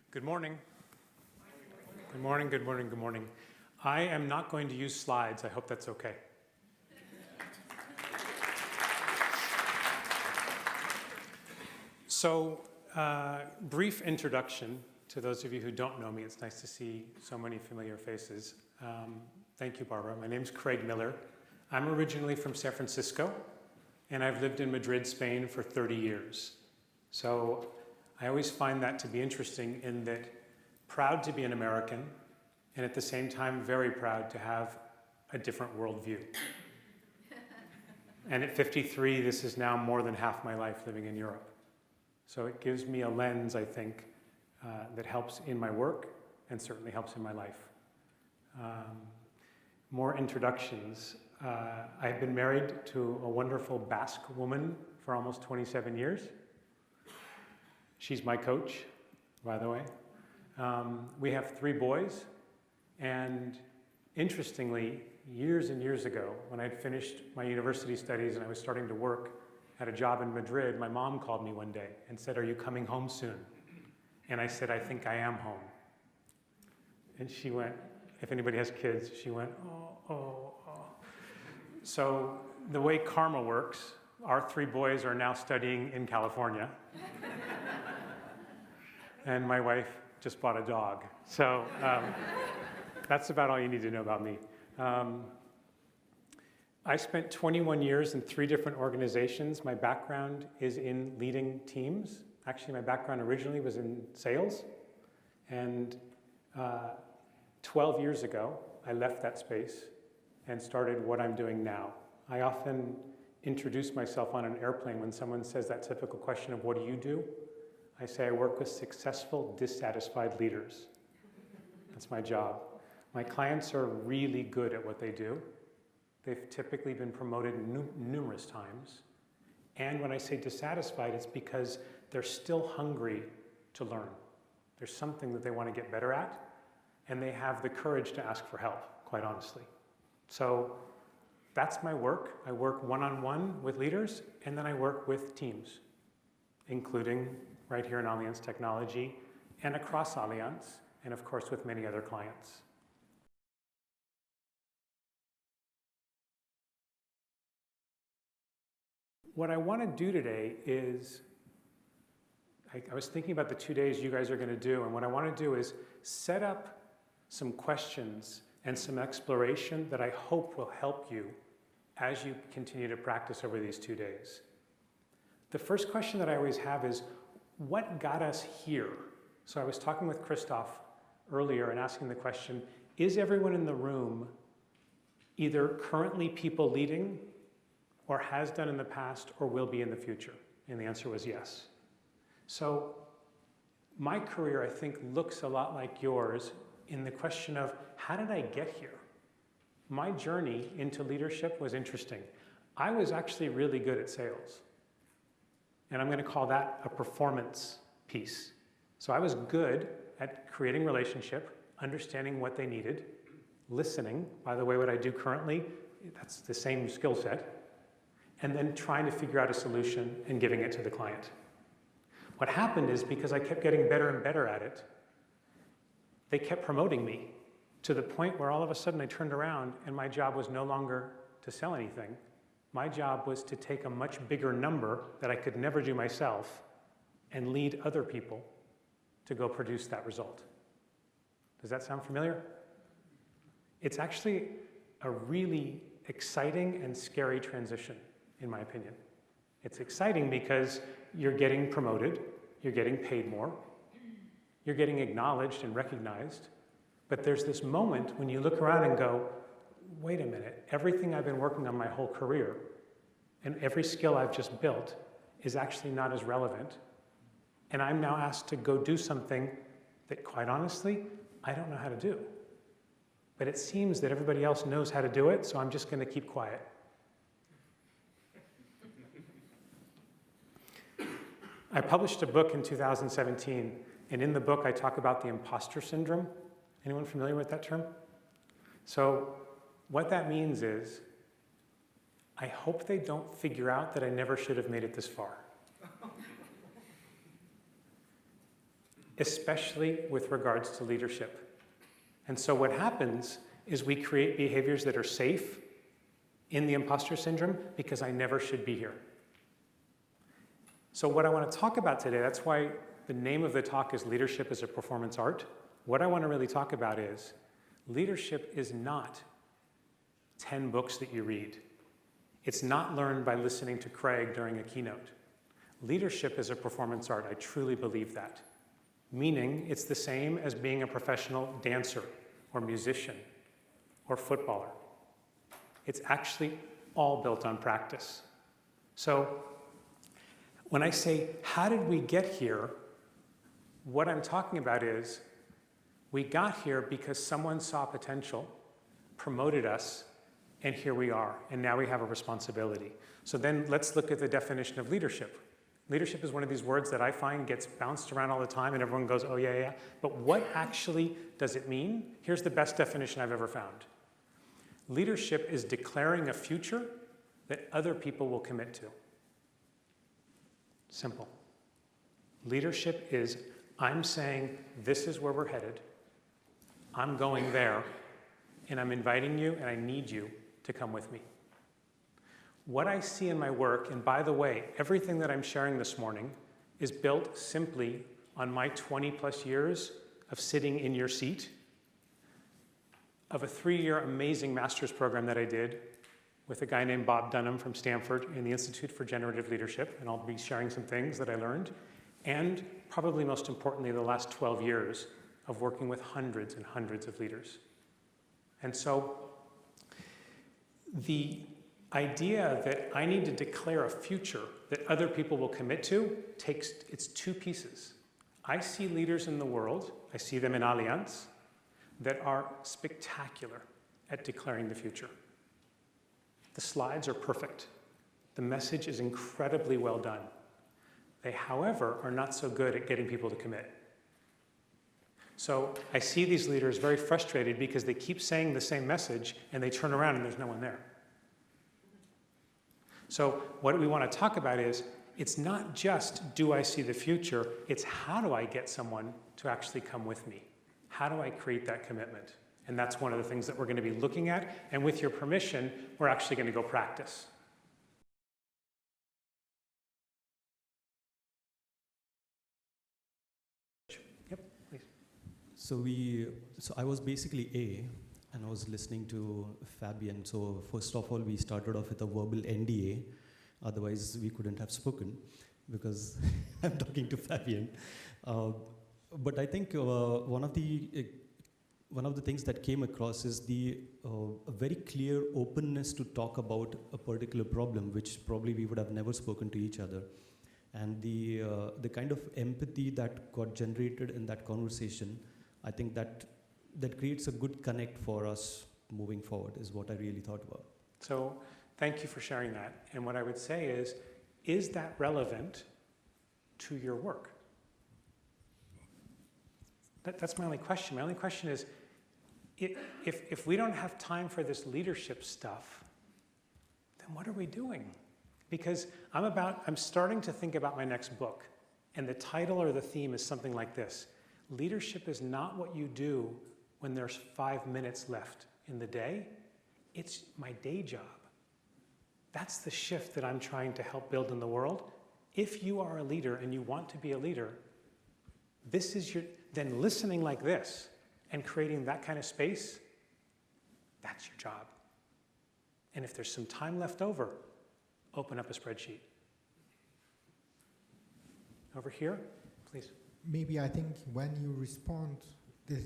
Good morning. Good morning, good morning, good morning. I am not going to use slides. I hope that's okay. So, brief introduction to those of you who don't know me. It's nice to see so many familiar faces. Thank you, Barbara. My name's Craig Miller. I'm originally from San Francisco, and I've lived in Madrid, Spain for 30 years. So I always find that to be interesting in that proud to be an American, and at the same time very proud to have a different worldview. And at 53, this is now more than half my life living in Europe. So it gives me a lens, I think, that helps in my work and certainly helps in my life. More introductions. I've been married to a wonderful Basque woman for almost 27 years. She's my coach, by the way. We have 3 boys, and interestingly, years and years ago, when I'd finished my university studies and I was starting to work at a job in Madrid, my mom called me one day and said, "Are you coming home soon?" And I said, "I think I am home." And she went, if anybody has kids, she went, oh. So the way karma works, our 3 boys are now studying in California. And my wife just bought a dog. So that's about all you need to know about me. I spent 21 years in 3 different organizations. My background is in leading teams. Actually, my background originally was in sales. And 12 years ago, I left that space and started what I'm doing now. I often introduce myself on an airplane when someone says that typical question of, "What do you do?" I say I work with successful, dissatisfied leaders. That's my job. My clients are really good at what they do. They've typically been promoted numerous times. And when I say dissatisfied, it's because they're still hungry to learn. There's something that they want to get better at, and they have the courage to ask for help, quite honestly. So that's my work. I work one-on-one with leaders, and then I work with teams, including right here in Allianz Technology and across Allianz, and of course with many other clients. What I want to do today is, I was thinking about the 2 days you guys are going to do, and what I want to do is set up some questions and some exploration that I hope will help you as you continue to practice over these 2 days. The first question that I always have is, what got us here? So I was talking with Christoph earlier and asking the question, is everyone in the room either currently people leading, or has done in the past, or will be in the future? And the answer was yes. So my career, I think, looks a lot like yours in the question of, how did I get here? My journey into leadership was interesting. I was actually really good at sales. And I'm going to call that a performance piece. So I was good at creating relationship, understanding what they needed, listening. By the way, what I do currently, that's the same skill set. And then trying to figure out a solution and giving it to the client. What happened is, because I kept getting better and better at it, they kept promoting me to the point where all of a sudden I turned around and my job was no longer to sell anything. My job was to take a much bigger number that I could never do myself and lead other people to go produce that result. Does that sound familiar? It's actually a really exciting and scary transition, in my opinion. It's exciting because you're getting promoted, you're getting paid more, you're getting acknowledged and recognized, but there's this moment when you look around and go, wait a minute, everything I've been working on my whole career and every skill I've just built is actually not as relevant, and I'm now asked to go do something that, quite honestly, I don't know how to do. But it seems that everybody else knows how to do it, so I'm just going to keep quiet. I published a book in 2017, and in the book I talk about the imposter syndrome. Anyone familiar with that term? So what that means is, I hope they don't figure out that I never should have made it this far. especially with regards to leadership. And so what happens is we create behaviors that are safe in the imposter syndrome because I never should be here. So what I want to talk about today, that's why the name of the talk is Leadership as a Performance Art. What I want to really talk about is leadership is not 10 books that you read. It's not learned by listening to Craig during a keynote. Leadership is a performance art. I truly believe that. Meaning it's the same as being a professional dancer or musician or footballer. It's actually all built on practice. So when I say, how did we get here? What I'm talking about is we got here because someone saw potential, promoted us, and here we are. And now we have a responsibility. So then let's look at the definition of leadership. Leadership is one of these words that I find gets bounced around all the time and everyone goes, oh yeah, yeah. But what actually does it mean? Here's the best definition I've ever found. Leadership is declaring a future that other people will commit to. Simple. Leadership is, I'm saying, this is where we're headed. I'm going there, and I'm inviting you, and I need you to come with me. What I see in my work, and by the way, everything that I'm sharing this morning is built simply on my 20+ years of sitting in your seat, of a 3-year amazing master's program that I did with a guy named Bob Dunham from Stanford in the Institute for Generative Leadership, and I'll be sharing some things that I learned, and probably most importantly, the last 12 years of working with hundreds and hundreds of leaders. And so the idea that I need to declare a future that other people will commit to it's 2 pieces. I see leaders in the world, I see them in Allianz, that are spectacular at declaring the future. The slides are perfect. The message is incredibly well done. They, however, are not so good at getting people to commit. So I see these leaders very frustrated because they keep saying the same message and they turn around and there's no one there. So what we want to talk about is, it's not just, do I see the future? It's how do I get someone to actually come with me? How do I create that commitment? And that's one of the things that we're going to be looking at. And with your permission, we're actually going to go practice. Yep, please. So I was basically A, and I was listening to Fabian. So first of all, we started off with a verbal NDA. Otherwise, we couldn't have spoken because I'm talking to Fabian. But I think one of the things that came across is a very clear openness to talk about a particular problem, which probably we would have never spoken to each other. And the kind of empathy that got generated in that conversation, I think that creates a good connect for us moving forward, is what I really thought about. So thank you for sharing that. And what I would say is that relevant to your work? That's my only question. My only question is, if we don't have time for this leadership stuff, then what are we doing? Because I'm starting to think about my next book, and the title or the theme is something like this: leadership is not what you do when there's 5 minutes left in the day, it's my day job. That's the shift that I'm trying to help build in the world. If you are a leader and you want to be a leader, then listening like this and creating that kind of space, that's your job. And if there's some time left over, open up a spreadsheet. Over here, please. Maybe I think when you respond